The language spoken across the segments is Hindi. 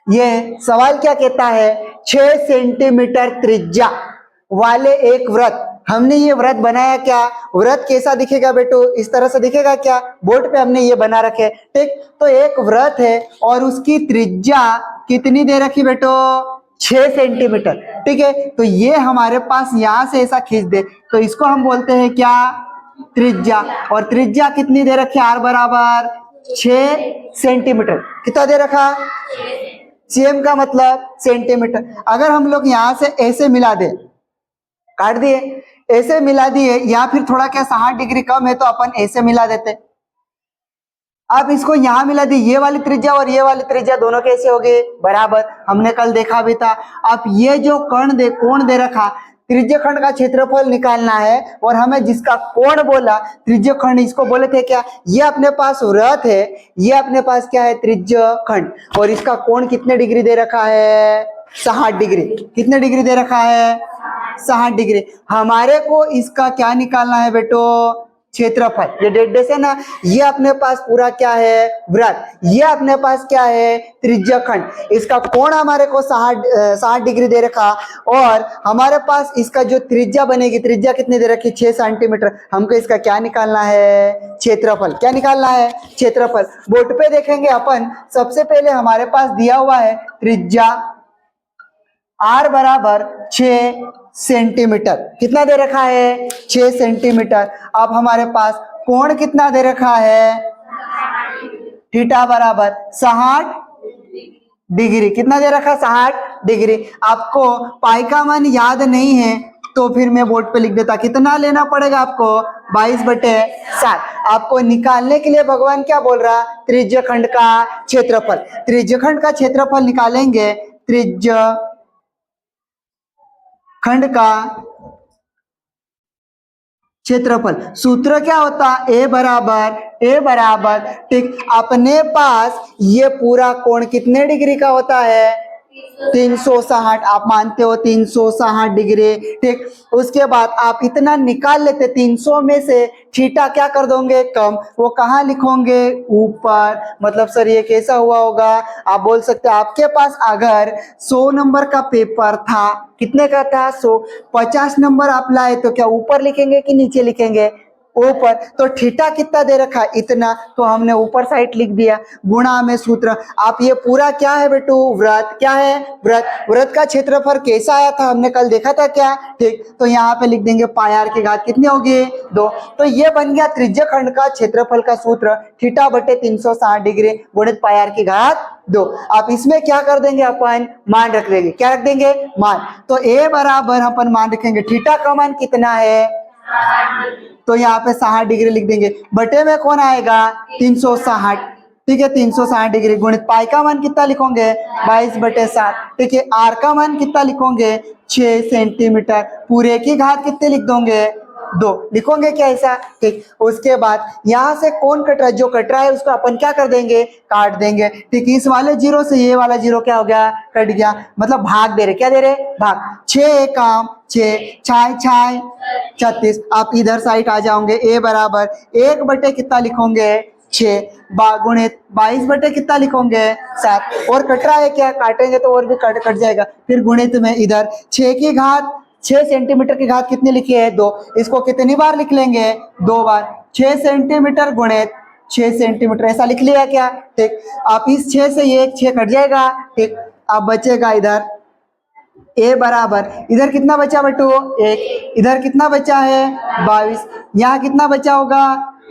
ये सवाल क्या कहता है, 6 सेंटीमीटर त्रिज्या वाले एक वृत्त, हमने ये वृत्त बनाया क्या, वृत्त कैसा दिखेगा बेटो, इस तरह से दिखेगा क्या, बोर्ड पे हमने ये बना रखे, ठीक। तो एक वृत्त है और उसकी त्रिज्या कितनी दे रखी बेटो, 6 सेंटीमीटर, ठीक है। तो ये हमारे पास यहां से ऐसा खींच दे तो इसको हम बोलते हैं क्या, त्रिज्या। और त्रिज्या कितनी दे रखी, r बराबर 6 सेंटीमीटर, कितना दे रखा, cm का मतलब सेंटीमीटर। अगर हम लोग यहां से ऐसे मिला दे, काट दिए, ऐसे मिला दिए, या फिर थोड़ा क्या 60 डिग्री कम है तो अपन ऐसे मिला देते। अब इसको यहां मिला दी, ये वाली त्रिज्या और ये वाली त्रिज्या दोनों कैसे हो गए, बराबर, हमने कल देखा भी था। अब ये जो कोण दे रखा, त्रिज्य खंड का क्षेत्रफल निकालना है और हमें जिसका कोण बोला त्रिज्य खंड, इसको बोले थे क्या, ये अपने पास वृत्त है, ये अपने पास क्या है, त्रिज्य खंड, और इसका कोण कितने डिग्री दे रखा है, 60 डिग्री। कितने डिग्री दे रखा है, 60 डिग्री। हमारे को इसका क्या निकालना है बेटो, क्षेत्रफल। ये डेड है ना, ये अपने पास पूरा क्या है, वृत्त, ये अपने पास क्या है, त्रिज्य खंड। इसका कोण हमारे को 60 डिग्री दे रखा, और हमारे पास इसका जो त्रिज्या बनेगी, त्रिज्या कितनी दे रखी, 6 सेंटीमीटर। हमको इसका क्या निकालना है, क्षेत्रफल। क्या निकालना है, क्षेत्रफल। बोर्ड पे देखेंगे अपन, सबसे पहले हमारे पास दिया हुआ है त्रिज्या r बराबर 6 सेंटीमीटर, कितना दे रखा है, 6 सेंटीमीटर। अब हमारे पास कोण कितना दे रखा है, थीटा बराबर 60 डिग्री, कितना दे रखा, 60 डिग्री। आपको पाई का मान याद नहीं है तो फिर मैं बोर्ड पे लिख देता, कितना लेना पड़ेगा आपको, 22/7। आपको निकालने के लिए भगवान क्या बोल रहा, त्रिज्य खंड का क्षेत्रफल। त्रिज्य खंड का क्षेत्रफल निकालेंगे, त्रिज्य खंड का क्षेत्रफल, सूत्र क्या होता, ए बराबर, ठीक। अपने पास ये पूरा कोण कितने डिग्री का होता है, 360, आप मानते हो 360 डिग्री, ठीक। उसके बाद आप इतना निकाल लेते, 300 में से थीटा क्या कर दोगे, कम, वो कहाँ लिखोगे, ऊपर। मतलब सर ये कैसा हुआ होगा, आप बोल सकते हैं आपके पास अगर 100 नंबर का पेपर था, कितने का था, 100, 50 नंबर आप लाए तो क्या ऊपर लिखेंगे कि नीचे लिखेंगे, ऊपर। तो थीटा कितना दे रखा, इतना, तो हमने ऊपर साइड लिख दिया, गुणा में सूत्र। आप ये पूरा क्या है बेटू, वृत्त, क्या है, वृत्त। वृत्त का क्षेत्रफल कैसा आया था, हमने कल देखा था क्या, ठीक। तो यहाँ पे लिख देंगे पाई r की घात कितनी होगी, 2। तो ये बन गया त्रिज्य खंड का क्षेत्रफल का सूत्र, थीटा बटे 360 डिग्री गुणित पाई r की घात 2। आप इसमें क्या कर देंगे, अपन मान रख देंगे, क्या रख देंगे, मान। तो a बराबर अपन मान रखेंगे, थीटा का मान कितना है, तो यहाँ पे 60 डिग्री लिख देंगे, बटे में कौन आएगा, 360, ठीक है, 360 डिग्री गुणित पाई का मान कितना लिखोगे, 22/7, ठीक है। आर का मान कितना लिखोगे, 6 सेंटीमीटर, पूरे की घात कितने लिख दोगे, 2 लिखोगे क्या, ऐसा, ठीक। उसके बाद यहाँ से कौन कट रहा है, जो कट रहा है उसको अपन क्या कर देंगे, काट देंगे, ठीक। इस वाले जीरो से ये वाला जीरो क्या हो गया, कट गया, मतलब भाग दे रहे, क्या दे रहे, भाग। 6 काम 6, 6 36। आप इधर साइड आ जाओगे, ए बराबर 1 बटे कितना लिखोगे, 6 गुणित 22 बटे कितना लिखोगे, 7। और कट रहा है क्या, काटेंगे तो और भी कट जाएगा, फिर गुणित में इधर 6 की घात, 6 सेंटीमीटर की घात कितनी लिखी है, 2। इसको कितनी बार लिख लेंगे, 2 बार। 6 सेंटीमीटर गुणित 6 सेंटीमीटर, ऐसा लिख लिया क्या, ठीक। आप इस 6 से ये 6 कट जाएगा, ठीक। अब बचेगा इधर a बराबर, इधर कितना बचा बेटू, 1, इधर कितना बचा है, 22, यहाँ कितना बचा होगा,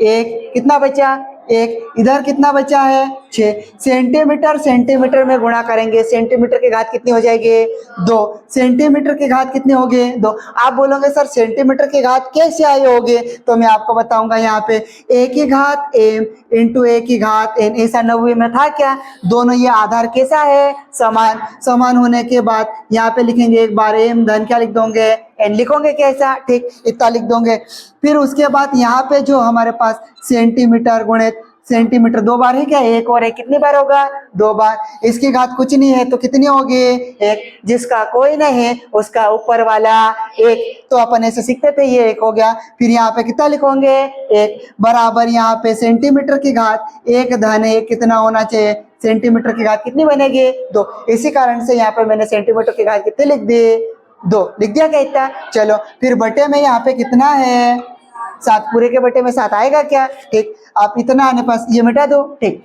1, कितना बचा, 1, इधर कितना बचा है, 6। सेंटीमीटर में गुणा करेंगे, सेंटीमीटर की घात कितनी हो जाएगी, 2। सेंटीमीटर की घात कितनी होगी, 2। आप बोलोगे सर सेंटीमीटर की घात कैसे आई होगी, तो मैं आपको बताऊंगा, यहाँ पे a की घात m इंटू a की घात n, ऐसा 90 में था क्या, दोनों ये आधार कैसा है, समान होने के बाद यहाँ पे लिखेंगे एक बार m धन क्या लिख दोगे, n लिखोगे कैसा, ठीक, इतना लिख दोगे। फिर उसके बाद यहाँ पे जो हमारे पास सेंटीमीटर गुणित सेंटीमीटर। 2 बार है क्या, एक और एक कितनी बार होगा, 2 बार। इसकी घात कुछ नहीं है तो कितनी होगी, एक। जिसका कोई नहीं है उसका ऊपर वाला एक। तो अपन ऐसे सीखते थे, ये एक हो गया। फिर यहाँ पे कितना लिखोगे, एक, बराबर यहाँ पे सेंटीमीटर की घात एक धन एक कितना होना चाहिए, सेंटीमीटर की घात कितनी बनेगी, 2। इसी कारण से यहाँ पे मैंने सेंटीमीटर की घात कितनी लिख दी, 2 लिख दिया क्या इतना। चलो फिर बटे में यहाँ पे कितना है, 7, पूरे के बटे में 7 आएगा क्या, ठीक। आप इतना आने पास ये मिटा दो, ठीक।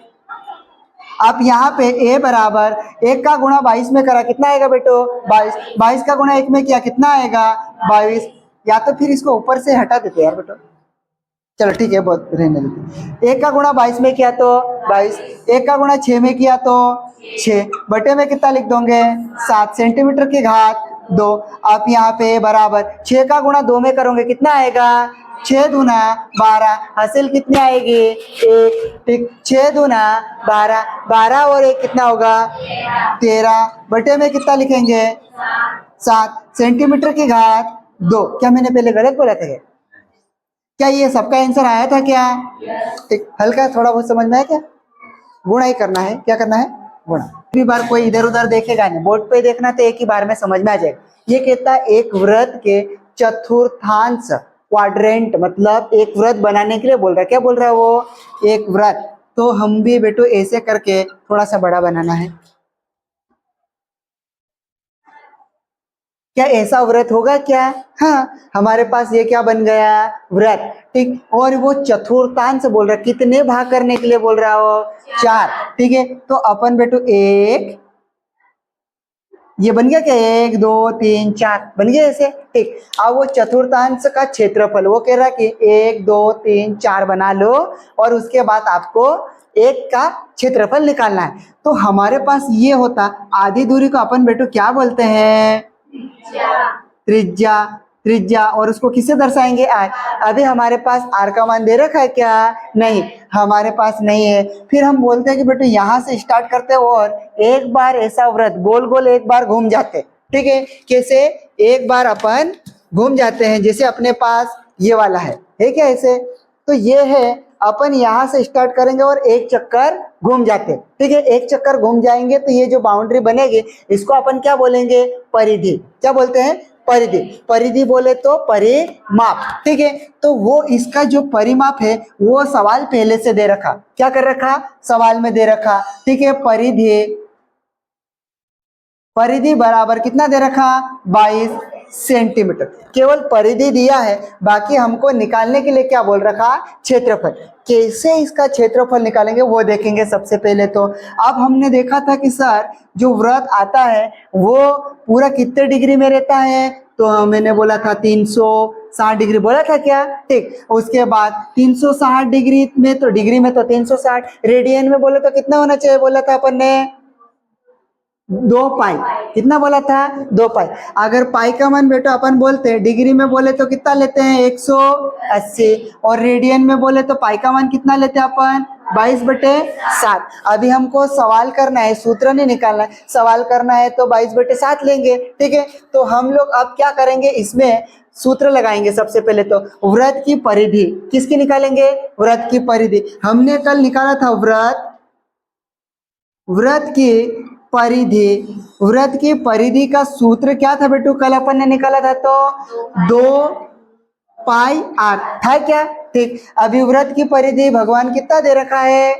आप यहाँ पे a बराबर 1 का गुणा 22 में करा, कितना आएगा बेटो, 22। 22 का गुणा 1 में किया, कितना आएगा, 22। या तो फिर इसको ऊपर से हटा देते यार बेटो, चलो ठीक है, बहुत रहने देते। 1 का गुणा 22 में किया तो 22, 1 का गुणा 6 में किया तो 6, बटे में कितना लिख दोगे, 7 सेंटीमीटर की घात 2। आप यहाँ पे बराबर 6 का गुणा 2 में करोगे, कितना आएगा, 6 दूना 12, हासिल कितनी आएगी, 1, ठीक। 6 दूना 12, 12 और 1 कितना होगा, 13, बटे में कितना लिखेंगे, 7 सेंटीमीटर की घात 2। क्या मैंने पहले गलत बोला था क्या, ये सबका आंसर आया था क्या, ठीक। हल्का थोड़ा बहुत समझ में आया क्या, गुणा ही करना है, क्या करना है, गुणा। भी बार कोई इधर उधर देखेगा नहीं, बोर्ड पे देखना तो एक ही बार में समझ में आ जाएगा। ये कहता है एक वृत्त के चतुर्थांश, क्वाड्रेंट, मतलब एक वृत्त बनाने के लिए बोल रहा है। क्या बोल रहा है वो, एक वृत्त। तो हम भी बेटो ऐसे करके थोड़ा सा बड़ा बनाना है। क्या ऐसा व्रत होगा क्या, हाँ, हमारे पास ये क्या बन गया, व्रत, ठीक। और वो चतुर्थांश बोल रहा है, कितने भाग करने के लिए बोल रहा है वो, 4, ठीक है। तो अपन बेटो एक, ये बन गया क्या, 1 2 3 4 बन गया ऐसे, ठीक। अब वो चतुर्थांश का क्षेत्रफल वो कह रहा है कि 1 2 3 4 बना लो और उसके बाद आपको एक का क्षेत्रफल निकालना है। तो हमारे पास ये होता, आधी दूरी को अपन बेटो क्या बोलते हैं, त्रिज्या, त्रिज्या। और उसको किससे दर्शाएंगे, आर। अभी हमारे पास आर का मान दे रखा है क्या, नहीं, हमारे पास नहीं है। फिर हम बोलते हैं कि बेटे यहाँ से स्टार्ट करते हैं और एक बार ऐसा व्रत गोल गोल एक बार घूम जाते, ठीक है। कैसे, एक बार अपन घूम जाते हैं, जैसे अपने पास ये वाला है क्या ऐसे। तो ये है, अपन यहाँ से स्टार्ट करेंगे और एक चक्कर घूम जाते, ठीक है। एक चक्कर घूम जाएंगे तो ये जो बाउंड्री बनेगी इसको अपन क्या बोलेंगे, परिधि। क्या बोलते हैं, परिधि। परिधि बोले तो परिमाप, ठीक है। तो वो इसका जो परिमाप है वो सवाल पहले से दे रखा, क्या कर रखा, सवाल में दे रखा, ठीक है। परिधि, परिधि बराबर कितना दे रखा, 22 सेंटीमीटर। केवल परिधि दिया है, बाकी हमको निकालने के लिए क्या बोल रखा, क्षेत्रफल। कैसे इसका क्षेत्रफल निकालेंगे वो देखेंगे सबसे पहले। तो अब हमने देखा था कि सर जो वृत्त आता है वो पूरा कितने डिग्री में रहता है, तो मैंने बोला था 360 डिग्री बोला था क्या, ठीक। उसके बाद 360 डिग्री में, तो डिग्री में तो 360, रेडियन में बोले तो कितना होना चाहिए बोला था अपन ने, 2 पाई। कितना बोला था, 2 पाई। अगर पाई का मान बेटा अपन बोलते हैं डिग्री में बोले तो कितना लेते हैं, 180, और रेडियन में बोले तो पाई का मान कितना लेते हैं अपन, 22/7। अभी हमको सवाल करना है, सूत्र नहीं निकालना है, सवाल करना है तो 22/7 लेंगे, ठीक है। तो हम लोग अब क्या करेंगे, इसमें सूत्र लगाएंगे। सबसे पहले तो वृत्त की परिधि, किसकी निकालेंगे, वृत्त की परिधि। हमने कल निकाला था वृत्त की परिधि। वृत्त की परिधि का सूत्र क्या था बेटू, कल अपन ने निकाला था, तो 2 पाई आर था क्या, ठीक। अभी वृत्त की परिधि भगवान कितना दे रखा है,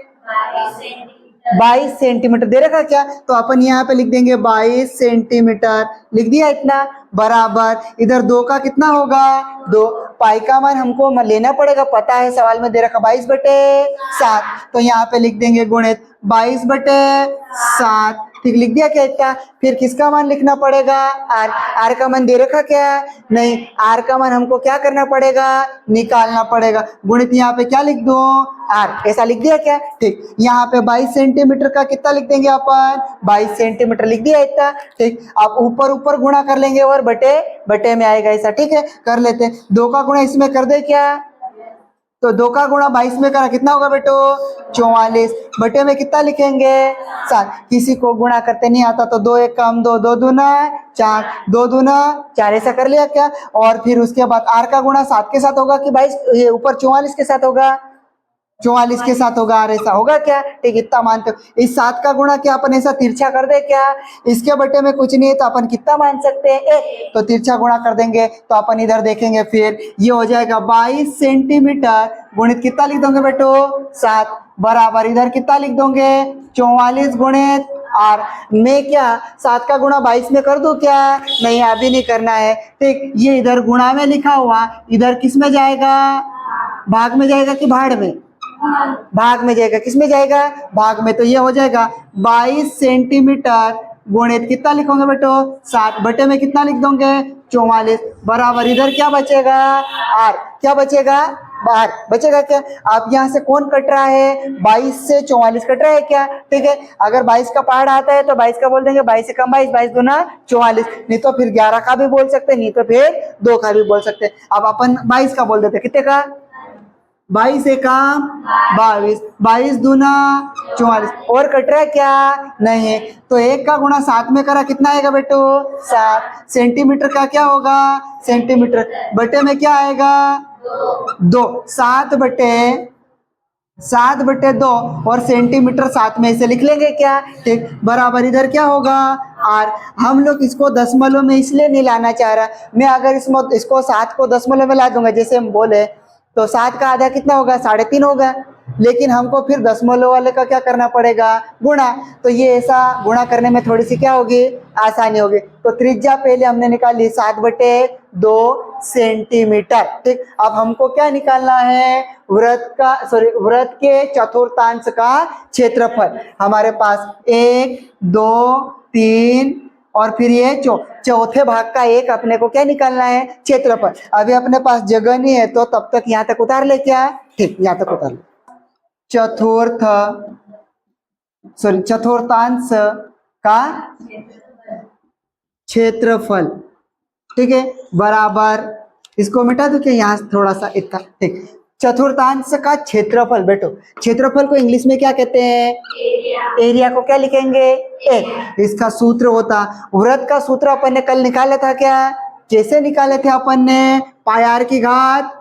22 सेंटीमीटर दे रखा क्या, तो अपन यहाँ पे लिख देंगे 22 सेंटीमीटर, लिख दिया इतना। बराबर इधर 2 का कितना होगा, 2, पाई का मान हमको लेना पड़ेगा, पता है सवाल में दे रखा 22/7, तो यहाँ पे लिख देंगे गुणित 22/7, ठीक। लिख दिया क्या इतना। फिर किसका मान लिखना पड़ेगा, आर। आर का मान दे रखा क्या, नहीं, आर का मान हमको क्या करना पड़ेगा, निकालना पड़ेगा। गुणित यहाँ पे क्या लिख दो, आर, ऐसा लिख दिया क्या, ठीक। यहाँ पे 22 सेंटीमीटर का कितना लिख देंगे अपन, 22 सेंटीमीटर लिख दिया इतना, ठीक। अब ऊपर ऊपर गुणा कर लेंगे और बटे बटे में आएगा ऐसा, ठीक है। कर लेते हैं, 2 का गुणा इसमें कर दे क्या, तो 2 का गुणा 22 में करा, कितना होगा बेटो, 44, बटे में कितना लिखेंगे, 7। किसी को गुणा करते नहीं आता तो 2 1 कम 2, 2 दूना 4, 2 दूना 4, ऐसा कर लिया क्या। और फिर उसके बाद आर का गुणा 7 के साथ होगा कि 22, ये ऊपर 44 के साथ होगा, 44 के साथ होगा और ऐसा होगा क्या? ठीक, इतना मानते हो। इस 7 का गुणा क्या अपन ऐसा तिरछा कर दे क्या? इसके बटे में कुछ नहीं है तो अपन कितना मान सकते हैं? 1। तो तिरछा गुणा कर देंगे तो अपन इधर देखेंगे, फिर ये हो जाएगा 22 सेंटीमीटर गुणित कितना लिख दोगे बेटो? 7 बराबर इधर कितना लिख दोगे? 44 गुणित और मैं क्या 7 का गुणा 22 में कर दूं क्या? नहीं, अभी नहीं करना है। ठीक, ये इधर गुणा में लिखा हुआ इधर किस में जाएगा? भाग में जाएगा कि भाड़ में? भाग में जाएगा। किस में जाएगा? भाग में। तो ये हो जाएगा 22 सेंटीमीटर गुणित कितना लिखोगे बेटो? 7 बटे में कितना लिख दोगे? 44 बराबर इधर क्या बचेगा? आर। क्या बचेगा? बाहर बचेगा क्या? आप यहाँ से कौन कट रहा है? 22 से 44 कट रहा है क्या? ठीक है, अगर 22 का पहाड़ आता है तो 22 का बोल देंगे 22 से कम 22, 22 दूना 44, नहीं तो फिर 11 का भी बोल सकते, नहीं तो फिर 2 का भी बोल सकते। अब अपन 22 का बोल देते, कितने का? 22 एकम 22, 22 दूना 44, और कट रहा है क्या? नहीं है। तो 1 का गुणा 7 में करा कितना आएगा बेटो? 7। सेंटीमीटर का क्या होगा? सेंटीमीटर बटे में क्या आएगा? 2। 7 बटे 2 और सेंटीमीटर 7 में इसे लिख लेंगे क्या? ठीक, बराबर इधर क्या होगा? आर। हम लोग इसको दशमलव में इसलिए नहीं लाना चाह रहा, मैं अगर इसको 7 को दशमलव में ला दूंगा जैसे हम बोले तो 7 का आधा कितना होगा? 3.5 होगा, लेकिन हमको फिर दशमलव वाले का क्या करना पड़ेगा? गुणा। तो ये ऐसा गुणा करने में थोड़ी सी क्या होगी? आसानी होगी। तो त्रिज्या पहले हमने निकाली 7 बटे 2 सेंटीमीटर। ठीक, अब हमको क्या निकालना है? वृत्त के चतुर्थांश का क्षेत्रफल। हमारे पास 1 2 3 और फिर ये चौथे भाग का 1 अपने को क्या निकालना है? क्षेत्रफल। अभी अपने पास जगह नहीं है तो तब तक यहाँ तक उतार ले क्या? ठीक, यहाँ तक उतार ले। चतुर्थांश का क्षेत्रफल, ठीक है, बराबर इसको मिटा दो क्या यहाँ थोड़ा सा इतना। ठीक, चतुर्थांश का क्षेत्रफल। बेटो क्षेत्रफल को इंग्लिश में क्या कहते हैं? एरिया को क्या लिखेंगे? एक। इसका सूत्र होता, वृत्त का सूत्र अपन ने कल निकाला था क्या? कैसे निकाले थे अपन ने? पाई आर की घात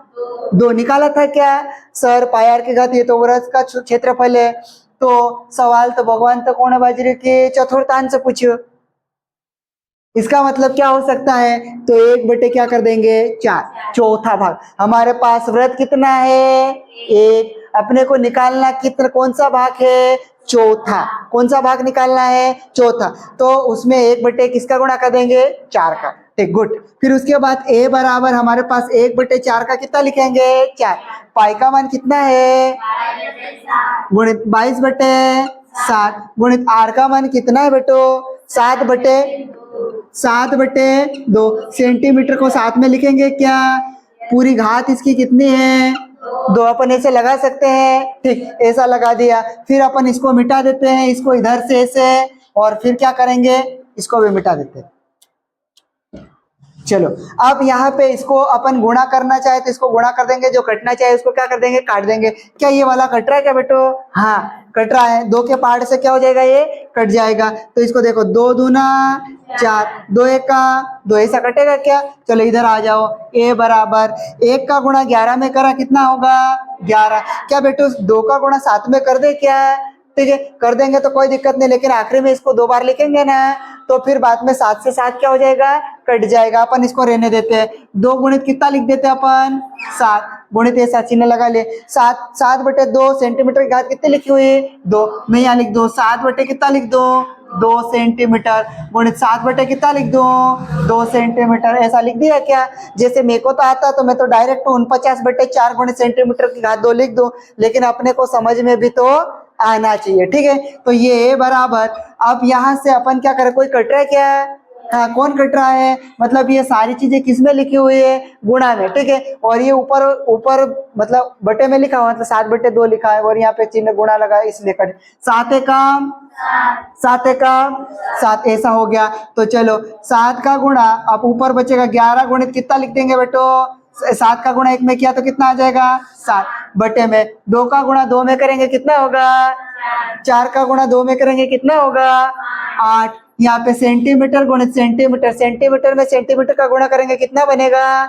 2 निकाला था क्या? सर पाई आर की घात, ये तो वृत्त का क्षेत्रफल है। तो सवाल तो भगवान तो कोण बाजरे के चतुर्थांश पूछो, इसका मतलब क्या हो सकता है? तो 1 बटे क्या कर देंगे? 4, चौथा भाग। हमारे पास वृत्त कितना है? 1। अपने को निकालना कितना, कौन सा भाग है? चौथा। कौन सा भाग निकालना है? चौथा। तो उसमें 1 बटे किसका गुणा कर देंगे? 4 का। ठीक, गुड। फिर उसके बाद a बराबर हमारे पास 1 बटे 4 का कितना लिखेंगे? 4। पाई का मान कितना है? गुणित 22 बटे 7 गुणित r का मान कितना है बेटो? 7 बटे 2। सेंटीमीटर को 7 में लिखेंगे क्या? पूरी घात इसकी कितनी है? 2। अपन ऐसे लगा सकते हैं। ठीक, ऐसा लगा दिया। फिर अपन इसको मिटा देते हैं, इसको इधर से ऐसे, और फिर क्या करेंगे? इसको भी मिटा देते हैं। चलो, अब यहाँ पे इसको अपन गुणा करना चाहे तो इसको गुणा कर देंगे, जो कटना चाहे उसको क्या कर देंगे? काट देंगे। क्या ये वाला कट रहा है क्या बेटो? हाँ कट रहा है। 2 के पार्ट से क्या हो जाएगा? ये कट जाएगा। तो इसको देखो 2 दूना 4, 2 1 का 2, ऐसा कटेगा क्या? चलो इधर आ जाओ। a बराबर 1 का गुणा 11 में करा कितना होगा? 11। क्या बेटो 2 का गुणा 7 में कर दे क्या? ठीक है, कर देंगे तो कोई दिक्कत नहीं, लेकिन आखिरी में इसको 2 बार लिखेंगे ना, तो फिर बाद में 7 से 7 क्या हो जाएगा? कट जाएगा। अपन इसको रहने देते हैं। 2 गुणित कितना लिख देते हैं अपन? 7 गुणित ऐसा चिन्ह लगा ले। 7 बटे 2 सेंटीमीटर की घात कितनी लिखी हुई है? 2। मैं यहाँ लिख दो 7 बटे कितना लिख दो? 2 सेंटीमीटर गुणित 7 बटे कितना लिख दो? 2 सेंटीमीटर। ऐसा लिख दिया क्या? जैसे मेरे को तो आता तो मैं तो डायरेक्ट 49 बटे 4 गुणित सेंटीमीटर की घात 2 लिख दूं, लेकिन अपने को समझ में भी तो आना चाहिए। ठीक है, तो ये बराबर, अब यहाँ से अपन क्या करें? कोई कट रहा है क्या? हाँ, कौन कट रहा है? मतलब ये सारी चीजें किसमें लिखी हुई है? गुणा में। ठीक है, और ये ऊपर मतलब बटे में लिखा हुआ, मतलब 7 बटे 2 लिखा है, और यहाँ पे चिन्ह गुणा लगा है, इसलिए कट। 7 एकम 7 ऐसा हो गया। तो चलो 7 का गुणा, अब ऊपर बचेगा 11 गुणित कितना लिख देंगे बेटो? 7 का गुणा 1 में किया तो कितना आ जाएगा? 7 बटे में 2 का गुणा 2 में करेंगे कितना होगा? 4 का गुणा 2 में करेंगे कितना होगा? 8 यहाँ पे सेंटीमीटर गुणित सेंटीमीटर, सेंटीमीटर में सेंटीमीटर का गुणा करेंगे कितना बनेगा,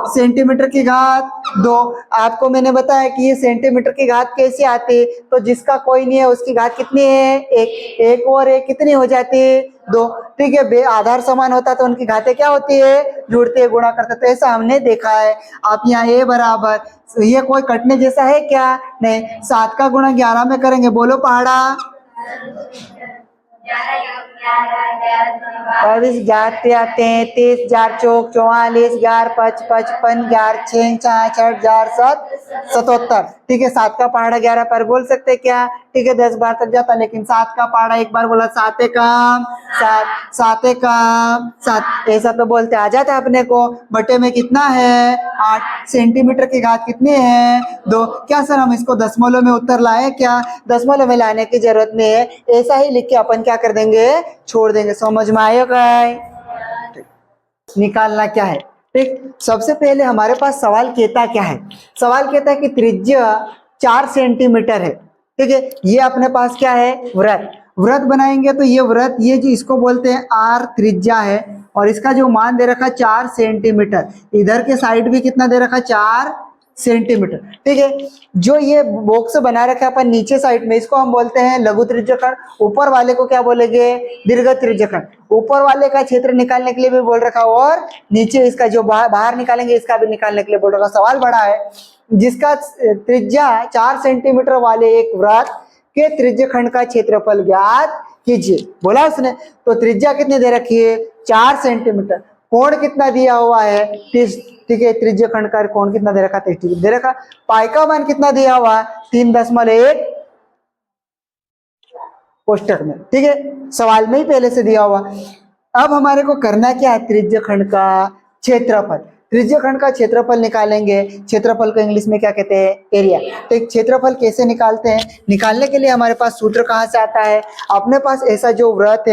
सेंटीमीटर की घात 2। आपको मैंने बताया कि ये सेंटीमीटर की घात कैसे आती, तो जिसका कोई नहीं है उसकी घात कितनी है, एक, एक और एक कितनी हो जाती है, 2। ठीक है, बे आधार समान होता है तो उनकी घातें क्या होती है, जुड़ती है, गुणा करते, तो ऐसा हमने देखा है। आप यहाँ ए बराबर, ये कोई कटने जैसा है क्या, नहीं, 7 का गुणा 11 में करेंगे, बोलो पहाड़ा, 22, 11, 33, 4 चौक 44, 11 5 55, 11 6 66, 11 7 77। ठीक है, 7 का पहाड़ा 11 पर बोल सकते क्या, ठीक है, 10 बार तक जाता, लेकिन 7 का पहाड़ा एक बार बोला 7 काम 7, 7 काम 7, ऐसा तो बोलते आ जाता अपने को। बटे में कितना है 8, सेंटीमीटर की घात कितनी है 2। क्या सर हम इसको दशमलव में उत्तर लाए क्या, दशमलव में लाने की जरूरत नहीं है, ऐसा ही लिख के अपन क्या कर देंगे, छोड़ देंगे। समझ में आएगा, निकालना क्या है। ठीक, सबसे पहले हमारे पास सवाल कहता क्या है, सवाल कहता है कि त्रिज्या 4 सेंटीमीटर है। ठीक है, ये अपने पास क्या है, वृत्त, वृत्त बनाएंगे तो ये वृत्त, ये जो इसको बोलते हैं आर त्रिज्या है, और इसका जो मान दे रखा है 4 सेंटीमीटर, इधर के साइड भी कितना दे रखा है 4 सेंटीमीटर। ठीक है, जो ये बॉक्स बना रखा है अपन नीचे साइड में, इसको हम बोलते हैं लघु त्रिज्यखंड, ऊपर वाले को क्या बोलेंगे, दीर्घ त्रिज्यखंड। ऊपर वाले का क्षेत्र निकालने के लिए भी बोल रखा, और नीचे इसका जो बाहर निकालेंगे इसका भी निकालने के लिए बोल रखा। सवाल बड़ा है, जिसका त्रिज्या 4 सेंटीमीटर वाले एक वृत्त के त्रिज्यखंड का क्षेत्रफल ज्ञात कीजिए, बोला उसने। तो त्रिज्या कितनी दे रखी है 4 सेंटीमीटर, कोण कितना दिया हुआ है 30। ठीक है, त्रिज्यखंड का कोण कितना दे रखा, 30 डिग्री दे रखा। पाई का मान कितना दिया हुआ, 3.1 कोष्टक में। ठीक है, सवाल में ही पहले से दिया हुआ। अब हमारे को करना क्या है, त्रिज्यखंड का क्षेत्रफल, त्रिज्यखंड का क्षेत्रफल निकालेंगे। क्षेत्रफल को इंग्लिश में क्या कहते हैं, एरिया। तो क्षेत्रफल कैसे निकालते हैं, निकालने के लिए हमारे पास सूत्र कहाँ से आता है, अपने पास ऐसा जो वृत्त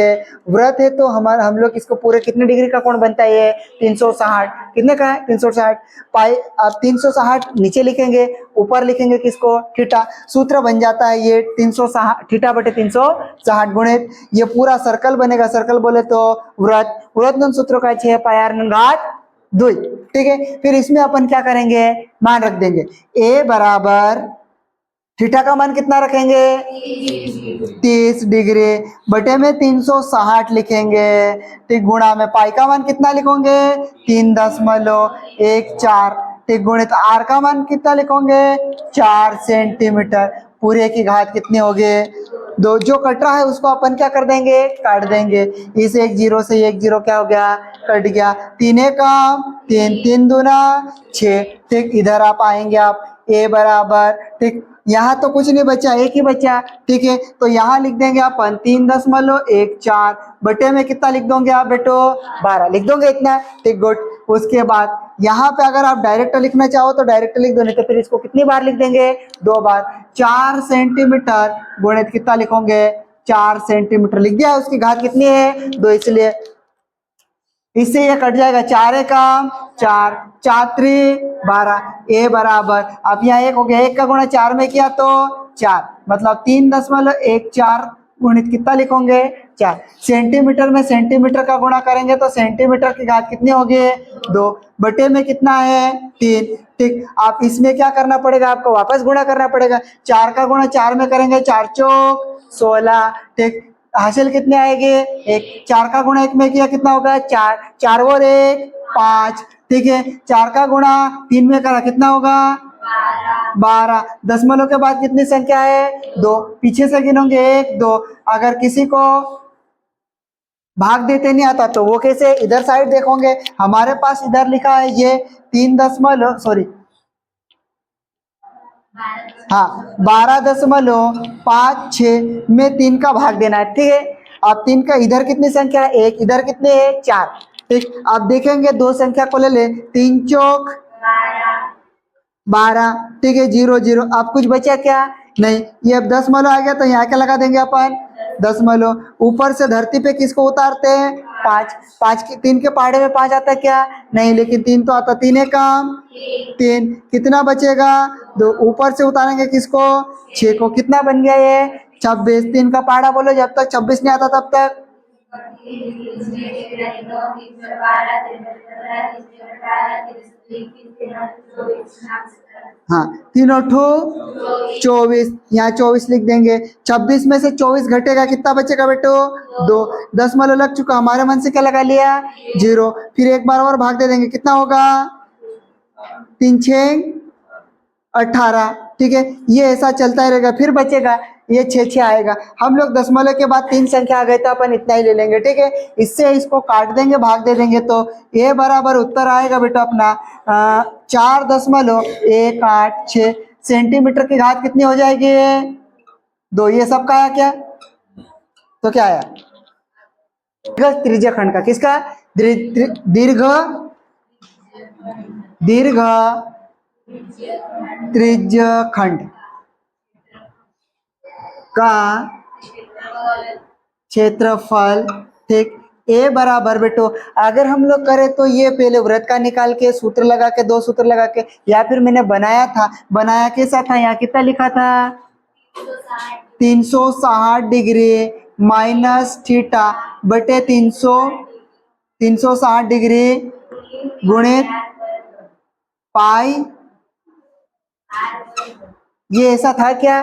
है तो हम लोग इसको पूरे कितने डिग्री का कोण बनता है, 360, कितने का है 360 पाई। अब 360 नीचे लिखेंगे, ऊपर लिखेंगे किसको, थीटा। सूत्र बन जाता है ये 360 थीटा बटे 360 गुणित ये पूरा सर्कल बनेगा, सर्कल बोले तो वृत्त, वृत्त सूत्र का 6 पाई r घात 2। ठीक है, फिर इसमें अपन क्या करेंगे, मान रख देंगे, a बराबर थीटा का मान कितना रखेंगे 30 डिग्री बटे में 360 लिखेंगे। ठीक, गुणा में पाई का मान कितना लिखोगे 3.14। ठीक, गुणित आर का मान कितना लिखोगे 4 सेंटीमीटर, पूरे की घात कितनी होगी 2। जो कट रहा है उसको अपन क्या कर देंगे, काट देंगे। इस 1 0 से 1 0 क्या हो गया, कट गया। 3 एकम 3, 3 दूना 6। ठीक, इधर आप आएंगे आप a बराबर, ठीक, यहाँ तो कुछ नहीं बचा, एक ही बचा। ठीक है, तो यहाँ लिख देंगे अपन 3.14 बटे में कितना लिख दोगे आप बेटो 12 लिख दोगे इतना। ठीक, गुड। उसके बाद यहाँ पे अगर आप डायरेक्ट लिखना चाहो तो डायरेक्ट लिख दो, नहीं तो फिर इसको कितनी बार लिख देंगे 2 बार। 4 सेंटीमीटर गुणित कितना लिखोगे 4 सेंटीमीटर लिख दिया, उसकी घात कितनी है 2, इसलिए इससे ये कट जाएगा, 4 एकम 4, 4 3 12, a बराबर। अब यहाँ 1 हो गया, 1 का गुणा 4 में किया तो 4, मतलब 3.14 गुणित कितना लिखोगे 4। सेंटीमीटर में सेंटीमीटर का गुणा करेंगे तो सेंटीमीटर की घात कितनी होगी 2, बटे में कितना है 3। ठीक, आप इसमें क्या करना पड़ेगा, आपको वापस गुणा करना पड़ेगा। 4 का गुणा 4 में करेंगे, 4 चौक 16। ठीक, हासिल कितने आएंगे 1, 4 का गुणा 1 में किया कितना होगा 4, 4 और 1 5। ठीक है, 4 का गुणा 3 में करा कितना होगा 12। दशमलव के बाद कितनी संख्या है 2, पीछे से गिनोगे 1 2। अगर किसी को भाग देते नहीं आता तो वो कैसे, इधर साइड देखोगे, हमारे पास इधर लिखा है ये 12.56 में 3 का भाग देना है। ठीक है, अब 3 का इधर कितनी संख्या है 1, इधर कितने है 4। ठीक, अब देखेंगे 2 संख्या को ले ले, 3 चौक 12। ठीक है, 0 0। अब कुछ बचा क्या, नहीं, ये अब दशमलव आ गया तो यहाँ क्या लगा देंगे अपन दशमलव। ऊपर से धरती पे किसको उतारते हैं 5, 5 की 3 के पहाड़े में 5 आता क्या, नहीं, लेकिन 3 तो आता। 3 एकम 3, कितना बचेगा 2, ऊपर से उतारेंगे किसको 6 को, कितना बन गया ये 26, 3 का पहाड़ा बोलो, जब तक 26 नहीं आता तब तक। हाँ, 3 और 2 24, यहाँ 24 लिख देंगे। 26 में से 24 घटेगा, कितना बचेगा बेटो? 2। 10 लग चुका, हमारे मन से क्या लगा लिया? 0। फिर एक बार और भाग दे देंगे, कितना होगा? 3 6 18। ठीक है, ये ऐसा चलता ही रहेगा, फिर बचेगा ये 6 6 आएगा। हम लोग दशमलव के बाद 3 संख्या आ गए तो अपन इतना ही ले लेंगे। ठीक है, इससे इसको काट देंगे, भाग दे देंगे, तो ये बराबर उत्तर आएगा बेटा अपना 4.186 सेंटीमीटर की घात कितनी हो जाएगी? 2। ये सब का आया क्या? तो क्या आया? त्रिज्या खंड का, किसका? दीर्घ त्रिज्य खंड का क्षेत्रफल। ठीक, ए बराबर बेटो, अगर हम लोग करें तो ये पहले वृत्त का निकाल के सूत्र लगा के, 2 सूत्र लगा के, या फिर मैंने बनाया कैसा था? यहाँ कितना लिखा था? 360 डिग्री माइनस थीटा बटे 360 डिग्री गुणित पाई। ये ऐसा था क्या?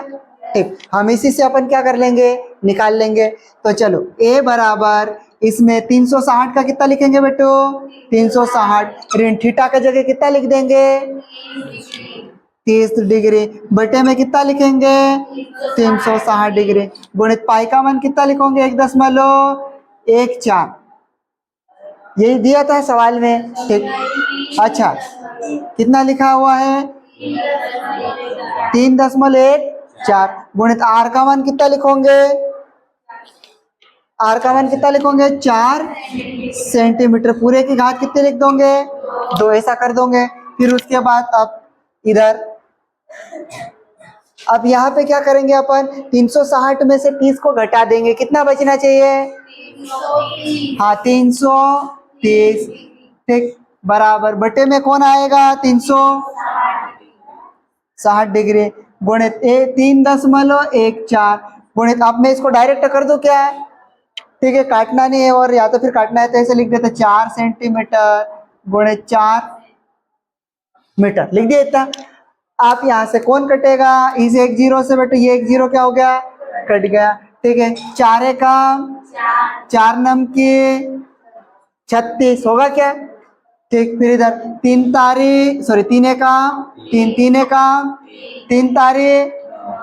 ठीक, हम इसी से अपन क्या कर लेंगे? निकाल लेंगे। तो चलो, ए बराबर इसमें 360 का कितना लिखेंगे बेटो? 360 ऋण थीटा का जगह कितना लिख देंगे? 30 डिग्री बटे में कितना लिखेंगे? 360 डिग्री गुणित पाई का मान कितना लिखोगे? 1.14। यही दिया था सवाल में। ठीक, अच्छा, कितना लिखा हुआ है? 3.14 गुणित आर का मान कितना लिखोगे? आर का मान कितना लिखोगे? 4 सेंटीमीटर। पूरे की घात कितने लिख दोगे? 2। ऐसा कर दोगे। फिर उसके बाद अब इधर, अब यहाँ पे क्या करेंगे अपन? 360 में से 30 को घटा देंगे, कितना बचना चाहिए? हाँ, 330। ठीक, बराबर बटे में कौन आएगा? 360 डिग्री गुणित 3.14 गुणित, अब मैं इसको डायरेक्ट कर दूं क्या? ठीक है, काटना नहीं है, और या तो फिर काटना है तो ऐसे लिख देते 4 सेंटीमीटर गुणित 4 मीटर लिख दिया इतना। आप यहाँ से कौन कटेगा? इस 1 0 से बेटे ये 1 0 क्या हो गया? कट गया। ठीक है, 4 का 4 नम की 36 होगा क्या? ठीक, फिर इधर 3 तारी, सॉरी 3 का 3 तारी,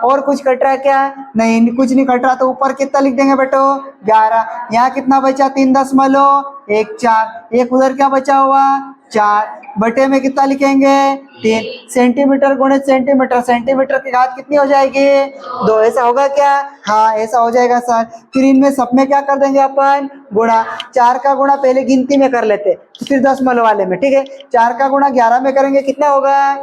और कुछ कट रहा है क्या? नहीं, कुछ नहीं कट रहा, तो ऊपर कितना लिख देंगे बेटो? 11। यहाँ कितना बचा? 3.14। एक उधर क्या बचा हुआ? 4 बटे में कितना लिखेंगे? 3 सेंटीमीटर गुणित सेंटीमीटर, सेंटीमीटर की घात कितनी हो जाएगी? 2। ऐसा होगा क्या? हाँ, ऐसा हो जाएगा सर। फिर इनमें सब में क्या कर देंगे अपन? गुणा। 4 का गुणा पहले गिनती में कर लेते, फिर दशमलव वाले में। ठीक है, 4 का गुणा 11 में करेंगे, कितना होगा?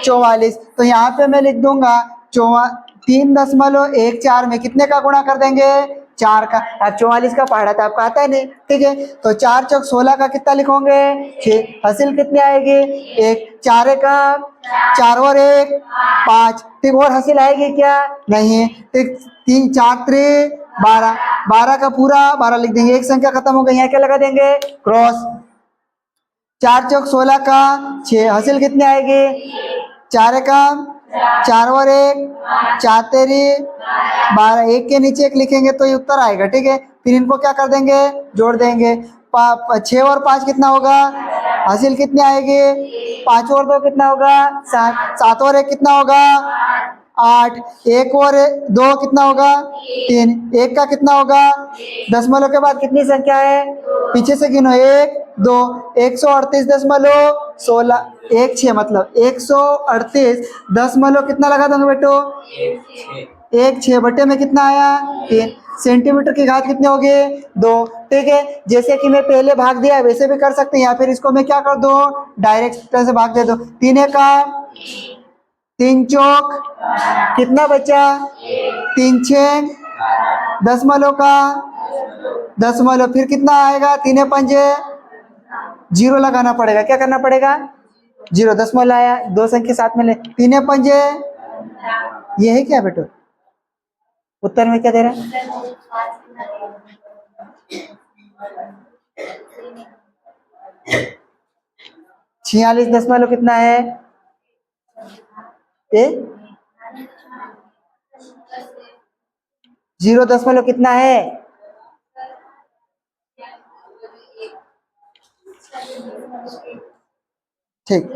44। तो यहाँ पे मैं लिख दूंगा 3.14 में कितने का गुणा कर देंगे? 4 का। अब 44 का पहाड़ा था, आपको आता है नहीं। ठीक है, तो 4 चौक 16 का कितना लिखोगे? 6। हासिल कितनी आएगी? 1। 4 का 4 और 1 5। ठीक, और हासिल आएगी क्या? नहीं। ठीक, 3 4 3 12, 12 का पूरा 12 लिख देंगे, एक संख्या खत्म हो गई, यहाँ क्या लगा देंगे? क्रॉस। 4 चौक 16 का 6। हासिल कितनी आएगी? 4 का 4 और 1 4 तेरी 12, 1 के नीचे 1 लिखेंगे तो ये उत्तर आएगा। ठीक है, फिर इनको क्या कर देंगे? जोड़ देंगे। 6 और 5 कितना होगा? हासिल कितनी आएगी? 5 और 2 कितना होगा? 7। 7 और 1 कितना होगा? 8। 1 और 2 कितना होगा? 3। 1 का कितना होगा? दशमलव के बाद कितनी संख्या है? पीछे से गिनो, 1 2 138.16 1 6, मतलब 138 कितना लगा दोगे बेटो? 1 6 बटे में कितना आया? 3 सेंटीमीटर की घात कितने हो गए? 2। ठीक है, जैसे कि मैं पहले भाग दिया वैसे भी कर सकते हैं, या फिर इसको मैं क्या कर दो? डायरेक्ट तरह से भाग दे दो। 3 का 3 चौक कितना बचा? 3 6 दशमलव का दशमलव, फिर कितना आएगा? 3 पंजे 0 लगाना पड़ेगा। क्या करना पड़ेगा? 0। दशमलव आया, 2 संख्या साथ में ले, 3 पंजे, ये है क्या बेटो? उत्तर में क्या दे रहा है? 46 कितना है? ए 0 कितना है? ठीक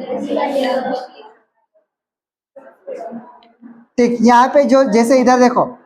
ठीक, यहाँ पे जो जैसे इधर देखो,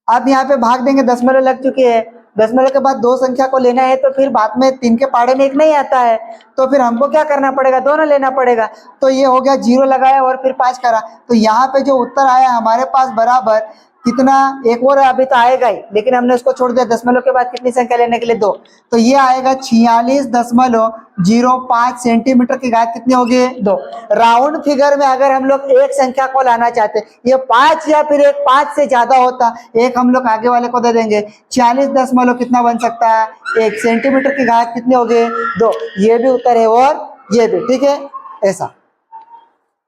अब यहाँ पे भाग देंगे, दशमलव लग चुकी है, दशमलव के बाद दो संख्या को लेना है तो फिर बाद में 3 के पाड़े में 1 नहीं आता है, तो फिर हमको क्या करना पड़ेगा? दोनों लेना पड़ेगा। तो ये हो गया 0 लगाया और फिर 5 करा, तो यहाँ पे जो उत्तर आया हमारे पास बराबर कितना, एक और अभी तो आएगा ही, लेकिन हमने उसको छोड़ दिया, दशमलव के बाद कितनी संख्या लेने के लिए? 2, तो ये आएगा 46.05 सेंटीमीटर की घात कितनी होगी? 2। राउंड फिगर में अगर हम लोग एक संख्या को लाना चाहते, ये 5 या फिर एक 5 से ज्यादा होता, एक हम लोग आगे वाले को दे देंगे, 46 कितना बन सकता है? 1 सेंटीमीटर की घात कितनी होगी? 2। ये भी उत्तर है और ये भी, ठीक है, ऐसा।